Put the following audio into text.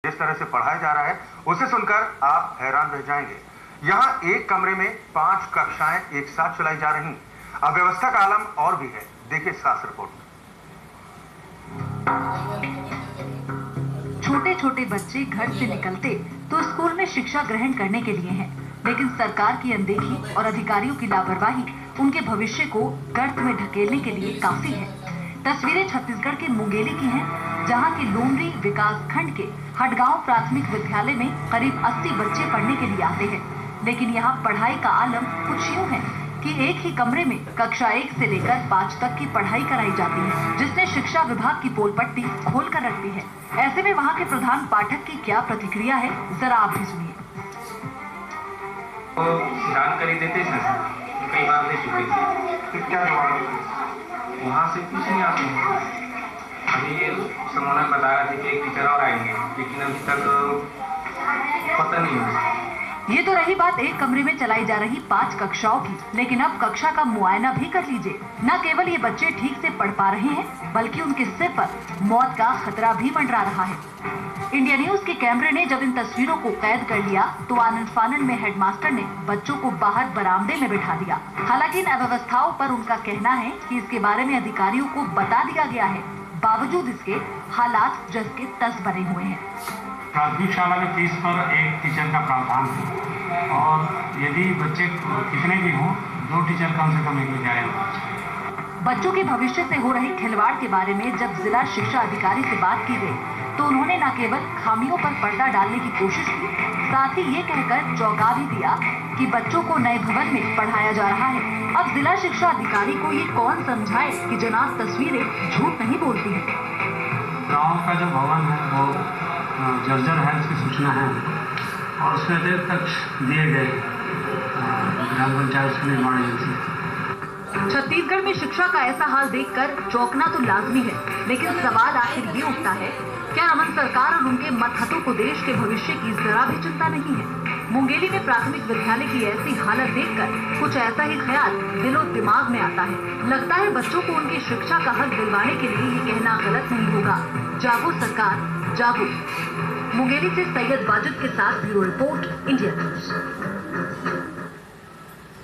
जिस तरह से पढ़ाया जा रहा है उसे सुनकर आप हैरान रह जाएंगे। यहाँ एक कमरे में 5 कक्षाएं एक साथ चलाई जा रही। अव्यवस्था का आलम और भी है, देखिए खास रिपोर्ट। छोटे छोटे बच्चे घर से निकलते तो स्कूल में शिक्षा ग्रहण करने के लिए हैं, लेकिन सरकार की अनदेखी और अधिकारियों की लापरवाही उनके भविष्य को गर्त में ढकेलने के लिए काफी है। तस्वीरें छत्तीसगढ़ के मुंगेली की हैं, जहां के लोमड़ी विकास खंड के हटगांव प्राथमिक विद्यालय में करीब 80 बच्चे पढ़ने के लिए आते हैं, लेकिन यहाँ पढ़ाई का आलम कुछ यूँ है कि एक ही कमरे में कक्षा 1 से लेकर 5 तक की पढ़ाई कराई जाती है, जिसने शिक्षा विभाग की पोल पट्टी खोल कर रख दी है। ऐसे में वहाँ के प्रधान पाठक की क्या प्रतिक्रिया है, जरा आप भी सुनिए। तो जानकारी देते थे, कई बार दे चुके थे, क्या जवाब वहाँ से कुछ नहीं आते हैं। अभी ये समोना बता रहे थे कि एक टीचर और आएंगे, लेकिन अभी तक पता नहीं है। ये तो रही बात एक कमरे में चलाई जा रही 5 कक्षाओं की, लेकिन अब कक्षा का मुआयना भी कर लीजिए। न केवल ये बच्चे ठीक से पढ़ पा रहे हैं, बल्कि उनके सिर पर मौत का खतरा भी मंडरा रहा है। इंडिया न्यूज के कैमरे ने जब इन तस्वीरों को कैद कर लिया तो आनंद फानन में हेडमास्टर ने बच्चों को बाहर बरामदे में बिठा दिया। हालांकि इन अव्यवस्थाओं पर उनका कहना है कि इसके बारे में अधिकारियों को बता दिया गया है, बावजूद इसके हालात जस के तस बने हुए हैं। प्राथमिक शाला में 30 पर एक टीचर का प्रावधान है और यदि बच्चे कितने भी हों 2 टीचर कम से कम एक विद्यालय में। बच्चों के भविष्य से हो रहे खिलवाड़ के बारे में जब जिला शिक्षा अधिकारी से बात की गई तो उन्होंने न केवल खामियों पर पर्दा डालने की कोशिश की, साथ ही ये कहकर चौंका भी दिया कि बच्चों को नए भवन में पढ़ाया जा रहा है। अब जिला शिक्षा अधिकारी को ये कौन समझाए कि जनाब तस्वीरें झूठ नहीं बोलती हैं। गाँव का जो भवन है वो जर्जर है, उसकी सूचना है और उसमें देर तक दिए गए ग्राम पंचायत के निर्माण एजेंसी। छत्तीसगढ़ में शिक्षा का ऐसा हाल देखकर चौंकना तो लाजमी है, लेकिन सवाल आखिर ये उठता है, क्या रमन सरकार और उनके मतहतों को देश के भविष्य की जरा भी चिंता नहीं है। मुंगेली में प्राथमिक विद्यालय की ऐसी हालत देखकर कुछ ऐसा ही ख्याल दिलो दिमाग में आता है। लगता है बच्चों को उनकी शिक्षा का हक दिलवाने के लिए ये कहना गलत नहीं होगा, जागो सरकार जागो। मुंगेली से सैयद वाजिद के साथ ब्यूरो रिपोर्ट, इंडिया न्यूज।